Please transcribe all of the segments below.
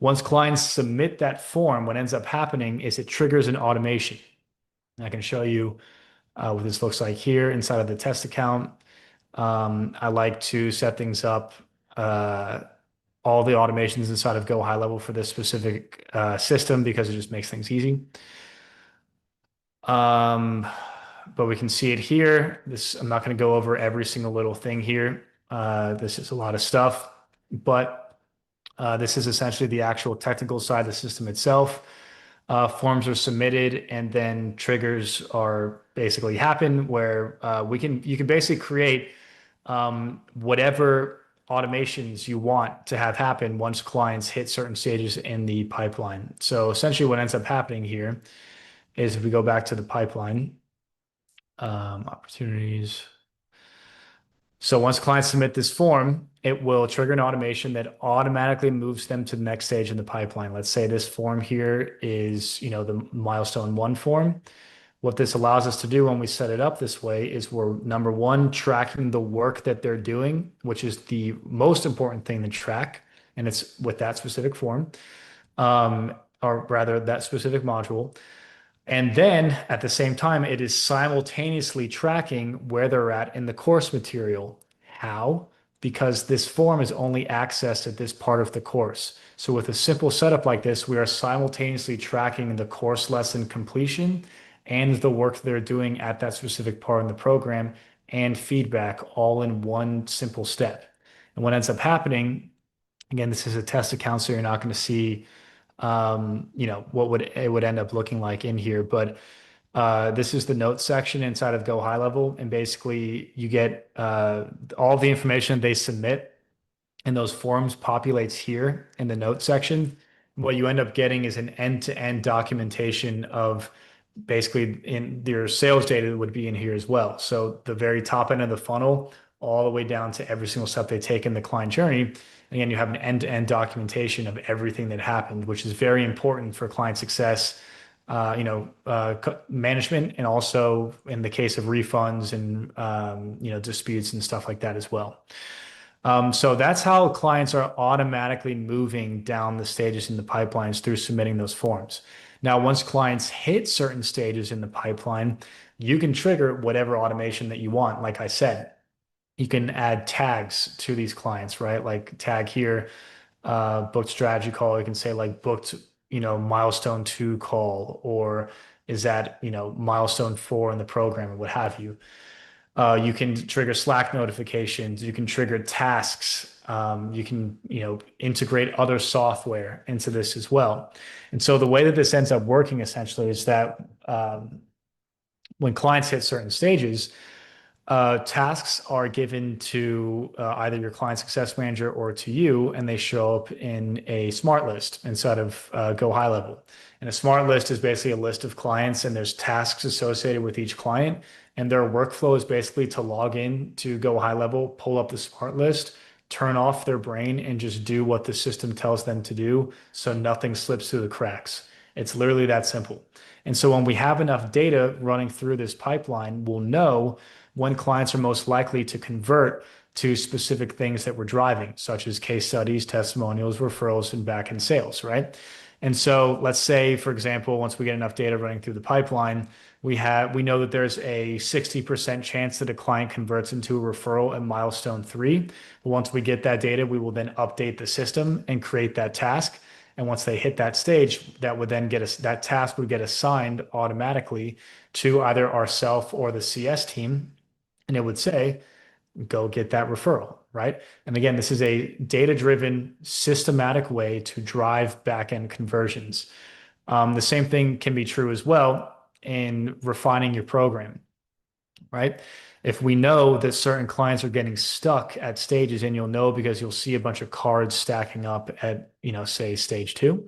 Once clients submit that form, what ends up happening is it triggers an automation. And I can show you what this looks like here inside of the test account. I like to set things up, uh, all the automations inside of Go High Level for this specific system because it just makes things easy. Um, but we can see it here. I'm not going to go over every single little thing here. This is a lot of stuff, but this is essentially the actual technical side of the system itself. Forms are submitted and then triggers are basically happen where you can basically create whatever automations you want to have happen once clients hit certain stages in the pipeline. So essentially what ends up happening here is if we go back to the pipeline, opportunities. So once clients submit this form, it will trigger an automation that automatically moves them to the next stage in the pipeline. Let's say this form here is, the milestone 1 form. What this allows us to do when we set it up this way is we're number one, tracking the work that they're doing, which is the most important thing to track. And it's with that specific form, or rather that specific module. And then at the same time, it is simultaneously tracking where they're at in the course material. How? Because this form is only accessed at this part of the course. So with a simple setup like this, we are simultaneously tracking the course lesson completion and the work they're doing at that specific part in the program and feedback all in one simple step. And what ends up happening, again, this is a test account, so you're not going to see what would it would end up looking like in here. But this is the notes section inside of Go High Level, and basically you get all the information they submit in those forms populates here in the notes section. What you end up getting is an end-to-end documentation of basically in your sales data would be in here as well. So the very top end of the funnel, all the way down to every single step they take in the client journey. Again, you have an end-to-end documentation of everything that happened, which is very important for client success, management, and also in the case of refunds and disputes and stuff like that as well. So that's how clients are automatically moving down the stages in the pipelines through submitting those forms. Now, once clients hit certain stages in the pipeline, you can trigger whatever automation that you want. Like I said, you can add tags to these clients, right? Like tag here, booked strategy call. You can say like booked, milestone 2 call, or is that, milestone 4 in the program or what have you. You can trigger Slack notifications. You can trigger tasks. You can, integrate other software into this as well. And so the way that this ends up working essentially is that when clients hit certain stages, tasks are given to either your client success manager or to you, and they show up in a smart list inside of Go High Level. And a smart list is basically a list of clients, and there's tasks associated with each client. And their workflow is basically to log in to Go High Level, pull up the smart list, turn off their brain, and just do what the system tells them to do so nothing slips through the cracks. It's literally that simple. And so when we have enough data running through this pipeline, we'll know when clients are most likely to convert to specific things that we're driving, such as case studies, testimonials, referrals, and back-end sales, right? And so let's say, for example, once we get enough data running through the pipeline, we know that there's a 60% chance that a client converts into a referral at milestone 3. Once we get that data, we will then update the system and create that task. And once they hit that stage, that task would get assigned automatically to either ourself or the CS team. And it would say, go get that referral, right? And again, this is a data-driven, systematic way to drive back-end conversions. The same thing can be true as well in refining your program, right? If we know that certain clients are getting stuck at stages, and you'll know because you'll see a bunch of cards stacking up at, say stage 2.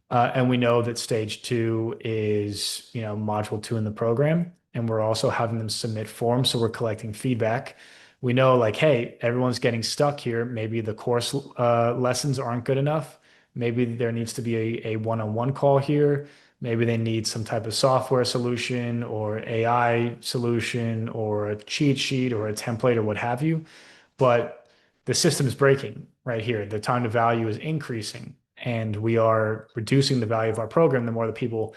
And we know that stage 2 is, module 2 in the program. And we're also having them submit forms. So we're collecting feedback. We know like, hey, everyone's getting stuck here. Maybe the course lessons aren't good enough. Maybe there needs to be a one-on-one call here. Maybe they need some type of software solution or AI solution or a cheat sheet or a template or what have you. But the system is breaking right here. The time to value is increasing. and we are reducing the value of our program, the more the people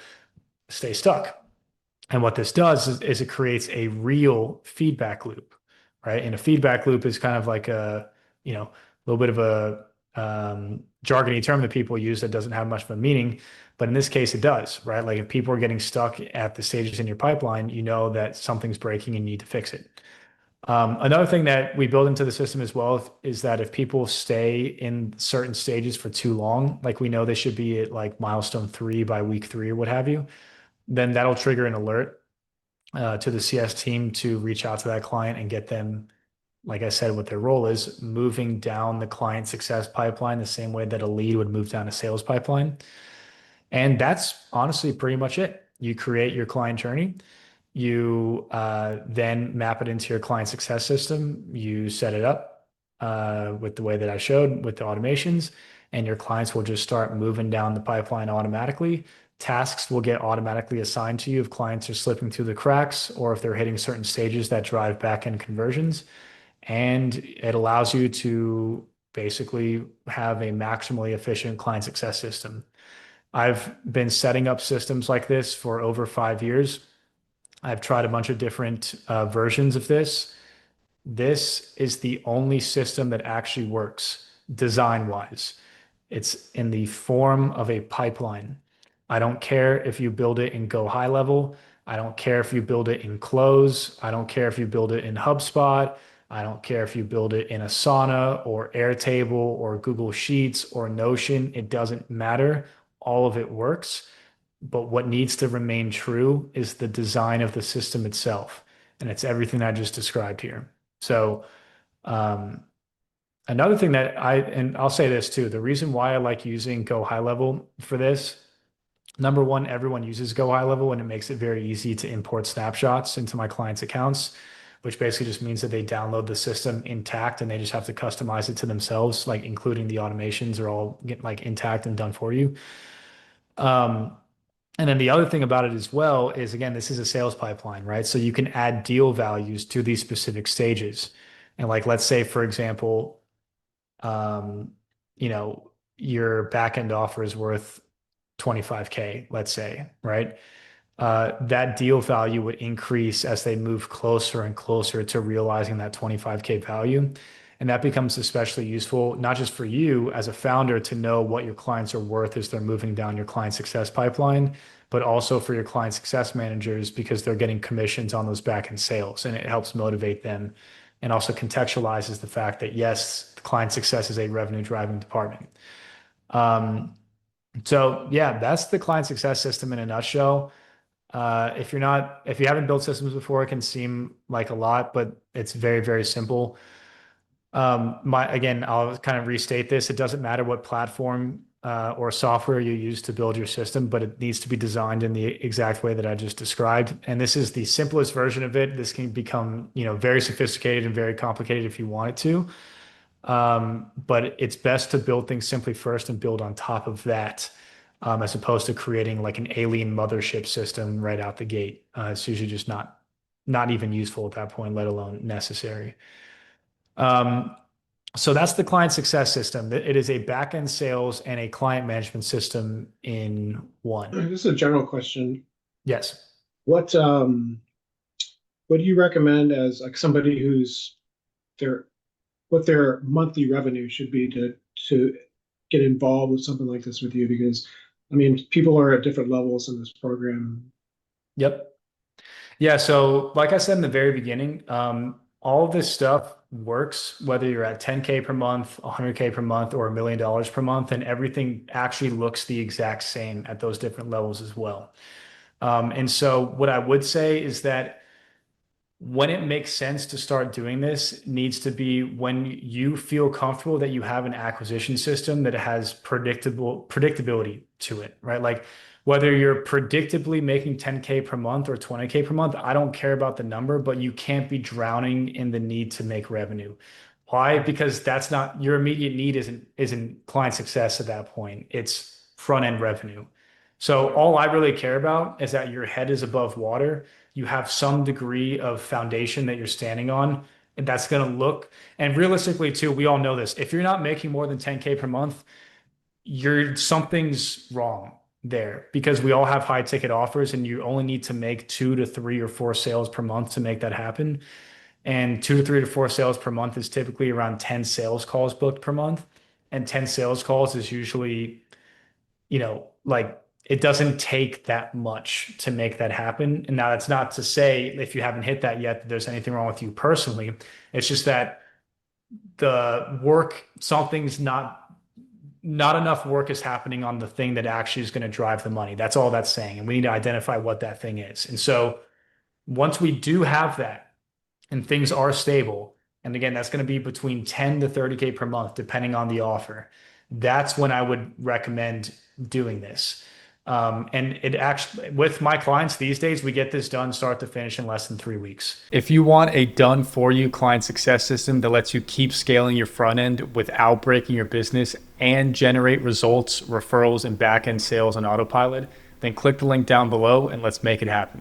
stay stuck. And what this does is it creates a real feedback loop, right? And a feedback loop is kind of like a little bit of a jargony term that people use that doesn't have much of a meaning. But in this case, it does, right? Like if people are getting stuck at the stages in your pipeline, you know that something's breaking and you need to fix it. Another thing that we build into the system as well is that if people stay in certain stages for too long, like we know they should be at like milestone 3 by week 3 or what have you, then that'll trigger an alert to the CS team to reach out to that client and get them, like I said, what their role is, moving down the client success pipeline the same way that a lead would move down a sales pipeline. And that's honestly pretty much it. You create your client journey. You then map it into your client success system. You set it up with the way that I showed with the automations, and your clients will just start moving down the pipeline automatically. Tasks will get automatically assigned to you if clients are slipping through the cracks or if they're hitting certain stages that drive backend conversions. And it allows you to basically have a maximally efficient client success system. I've been setting up systems like this for over 5 years. I've tried a bunch of different versions of this. This is the only system that actually works design-wise. It's in the form of a pipeline. I don't care if you build it in Go High Level. I don't care if you build it in Close. I don't care if you build it in HubSpot. I don't care if you build it in Asana or Airtable or Google Sheets or Notion. It doesn't matter. All of it works. But what needs to remain true is the design of the system itself. And it's everything I just described here. So, um, another thing and I'll say this too, the reason why I like using Go High Level for this, number one, everyone uses Go High Level and it makes it very easy to import snapshots into my clients' accounts, which basically just means that they download the system intact and they just have to customize it to themselves, like including the automations are all get like intact and done for you. Um, and then the other thing about it as well is, again, this is a sales pipeline, right? So you can add deal values to these specific stages. And like, let's say, for example, um, you know, your backend offer is worth 25K, let's say, right? That deal value would increase as they move closer and closer to realizing that 25K value. And that becomes especially useful, not just for you as a founder to know what your clients are worth as they're moving down your client success pipeline, but also for your client success managers because they're getting commissions on those back end sales and it helps motivate them and also contextualizes the fact that yes, client success is a revenue driving department. Um, so yeah, that's the client success system in a nutshell. If you haven't built systems before, it can seem like a lot, but it's very, very simple. Again, I'll kind of restate this. It doesn't matter what platform or software you use to build your system, but it needs to be designed in the exact way that I just described. And this is the simplest version of it. This can become, very sophisticated and very complicated if you want it to. But it's best to build things simply first and build on top of that, as opposed to creating like an alien mothership system right out the gate. It's usually just not even useful at that point, let alone necessary. Um, so that's the client success system. It is a backend sales and a client management system in one. This is a general question. Yes. What what do you recommend as like somebody who's their what their monthly revenue should be to get involved with something like this with you? Because I mean, people are at different levels in this program. Yep. Yeah. So, like I said in the very beginning, all of this stuff works whether you're at 10K per month, 100K per month, or $1 million per month, and everything actually looks the exact same at those different levels as well. And so, what I would say is that when it makes sense to start doing this needs to be when you feel comfortable that you have an acquisition system that has predictability to it, right? Like whether you're predictably making 10K per month or 20K per month, I don't care about the number, but you can't be drowning in the need to make revenue. Why? Because that's not your immediate need isn't client success at that point. It's front end revenue. So all I really care about is that your head is above water, you have some degree of foundation that you're standing on, and that's going to look, and realistically too, we all know this. If you're not making more than 10K per month, something's wrong there because we all have high ticket offers and you only need to make 2 to 3 or 4 sales per month to make that happen. And 2 to 3 to 4 sales per month is typically around 10 sales calls booked per month. And 10 sales calls is usually, like it doesn't take that much to make that happen. And now that's not to say if you haven't hit that yet, that there's anything wrong with you personally. It's just that the work, something's not enough work is happening on the thing that actually is going to drive the money. That's all that's saying. And we need to identify what that thing is. And so once we do have that and things are stable, and again, that's going to be between 10 to 30K per month, depending on the offer. That's when I would recommend doing this. And it actually, with my clients these days, we get this done start to finish in less than 3 weeks. If you want a done for you client success system that lets you keep scaling your front end without breaking your business and generate results, referrals, and back end sales on autopilot, then click the link down below and let's make it happen.